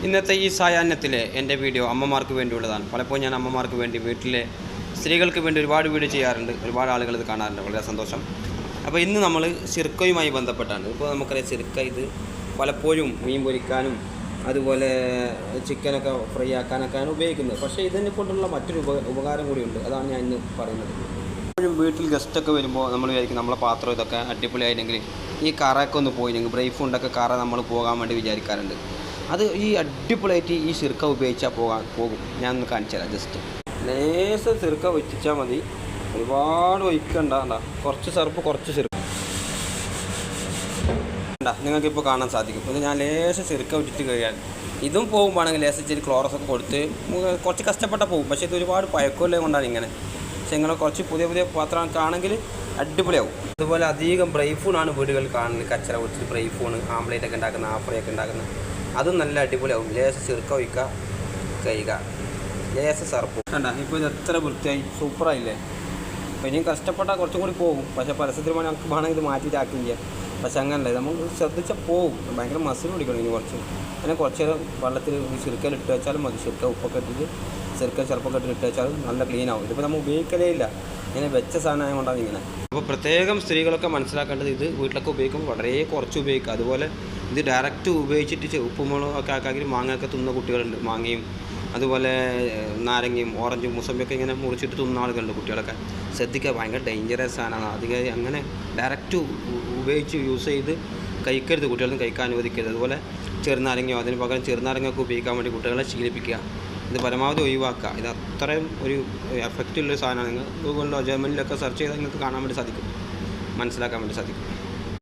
ഇന്നത്തെ ഈ സായാഹ്നത്തിലെ എൻ്റെ വീഡിയോ അമ്മമാർക്ക് വേണ്ടിയുള്ളതാണ്. പലപ്പോഴും ഞാൻ അമ്മമാർക്ക് വേണ്ടി വീട്ടിലെ സ്ത്രീകൾക്ക് വേണ്ടി ഒരുപാട് വീഡിയോ ചെയ്യാറുണ്ട്. ഒരുപാട് ആളുകൾ ഇത് കാണാറുണ്ട്. വളരെ സന്തോഷം. അപ്പോൾ ഇന്ന് നമ്മൾ സിർക്കയുമായി ബന്ധപ്പെട്ടാണ്. ഇപ്പോൾ നമുക്കറിയാം സിർക്ക ഇത് പലപ്പോഴും മീൻ പൊരിക്കാനും അതുപോലെ ചിക്കനൊക്കെ ഫ്രൈ ആക്കാനൊക്കെയാണ് ഉപയോഗിക്കുന്നത്. പക്ഷേ ഇതിനെ കൊണ്ടുള്ള മറ്റൊരു ഉപകാരം കൂടിയുണ്ട്. അതാണ് ഞാൻ ഇന്ന് പറയുന്നത്. എപ്പോഴും വീട്ടിൽ ഗസ്റ്റൊക്കെ വരുമ്പോൾ നമ്മൾ വിചാരിക്കും നമ്മളെ പാത്രം ഇതൊക്കെ അടിപൊളിയായില്ലെങ്കിൽ ഈ കറയൊക്കെ ഒന്ന് പോയില്ലെങ്കിൽ ബ്രേക്ക് ഫുഡൊക്കെ കറ നമ്മൾ പോകാൻ വേണ്ടി വിചാരിക്കാറുണ്ട്. അത് ഈ അടിപൊളിയായിട്ട് ഈ സിർക്ക ഉപയോഗിച്ചാൽ പോകും. ഞാൻ ഒന്ന് കാണിച്ചു തരാം. ജസ്റ്റ് ലേശം സിർക്ക വെച്ചാൽ മതി, ഒരുപാട് ഒഴിക്കണ്ട. കുറച്ച് സർപ്പ് കുറച്ച് സിർക്ക നിങ്ങൾക്കിപ്പോൾ കാണാൻ സാധിക്കും. ഇത് ഞാൻ ലേശം സിർക്ക വെച്ചിട്ട് കഴിയാൻ ഇതും പോകുമ്പോഴാണെങ്കിൽ ലേശം ഇച്ചിരി ക്ലോറസൊക്കെ കൊടുത്ത് കുറച്ച് കഷ്ടപ്പെട്ട പോകും. പക്ഷേ ഇത് ഒരുപാട് പഴക്കമില്ല കൊണ്ടാണ് ഇങ്ങനെ. പക്ഷേ ഇങ്ങനെ കുറച്ച് പുതിയ പാത്രമൊക്കെ ആണെങ്കിൽ അടിപൊളിയാവും. അതുപോലെ അധികം ബ്രൈഫൂണാണ് വീടുകളിൽ കാണുന്നത്. കച്ചറ വെച്ചിട്ട് ബ്രൈഫൂണ് ആംപ്ലേറ്റൊക്കെ ഉണ്ടാക്കുന്ന ആഫ്രയൊക്കെ ഉണ്ടാക്കുന്നത് അതും നല്ല അടിപൊളിയാവും. ലേശം സിർക്ക ഒഴിക്കുക, കഴിയുക, ലേശം സർപ്പ് കണ്ട. ഇപ്പോൾ ഇത് എത്ര വൃത്തിയായി സൂപ്പറായില്ലേ. അപ്പോൾ ഇനിയും കഷ്ടപ്പെട്ടാൽ കുറച്ചും കൂടി പോകും. പക്ഷേ പരസ്യത്തിൽ നമുക്ക് വേണമെങ്കിൽ ഇത് മാറ്റിയിട്ടാക്കുകയും ചെയ്യാം. പക്ഷെ അങ്ങനല്ലേ, നമുക്ക് ശ്രദ്ധിച്ചാൽ പോകും. ഭയങ്കര മസിൽ പിടിക്കണം. ഇനി അങ്ങനെ കുറച്ച് നേരം വെള്ളത്തിൽ സിർക്കയിൽ ഇട്ട് വെച്ചാലും മതി. സിർക്ക ഉപ്പൊക്കെ ഇട്ടിട്ട് സിർക്ക ചെറുപ്പൊക്കെ ഇട്ട് വെച്ചാലും നല്ല ക്ലീൻ ആവും. ഇതിപ്പോൾ നമ്മൾ ഉപയോഗിക്കലേ ഇല്ല, ഇങ്ങനെ വെച്ച സാധനം കൊണ്ടാണ് ഇങ്ങനെ. അപ്പോൾ പ്രത്യേകം സ്ത്രീകളൊക്കെ മനസ്സിലാക്കേണ്ടത് ഇത് വീട്ടിലൊക്കെ ഉപയോഗിക്കുമ്പോൾ വളരെ കുറച്ച് ഉപയോഗിക്കുക. അതുപോലെ ഇത് ഡയറക്റ്റ് ഉപയോഗിച്ചിട്ട് ഉപ്പുമുളകും ഒക്കെ ആക്കാക്കി മാങ്ങയൊക്കെ തിന്ന കുട്ടികളുണ്ട്. മാങ്ങയും അതുപോലെ നാരങ്ങയും ഓറഞ്ചും മുസമ്പിയൊക്കെ ഇങ്ങനെ മുറിച്ചിട്ട് തിന്ന ആളുകളുണ്ട്. കുട്ടികളൊക്കെ ശ്രദ്ധിക്കുക, ഭയങ്കര ഡേഞ്ചറസ് സാധനമാണ്. അധികം അങ്ങനെ ഡയറക്റ്റ് ഉപയോഗിച്ച് യൂസ് ചെയ്ത് കഴിക്കരുത്. കുട്ടികളൊന്നും കഴിക്കാൻ അനുവദിക്കരുത്. അതുപോലെ ചെറുനാരങ്ങയോ അതിന് പകരം ചെറുനാരങ്ങയൊക്കെ ഉപയോഗിക്കാൻ വേണ്ടി കുട്ടികളെ ശീലിപ്പിക്കുക. ഇത് പരമാവധി ഒഴിവാക്കുക. ഇത് അത്രയും ഒരു എഫക്റ്റുള്ളൊരു സാധനമാണ്. നിങ്ങൾ ഗൂഗിളിലോ ജർമ്മനിലൊക്കെ സെർച്ച് ചെയ്താൽ നിങ്ങൾക്ക് കാണാൻ വേണ്ടി സാധിക്കും, മനസ്സിലാക്കാൻ വേണ്ടി സാധിക്കും.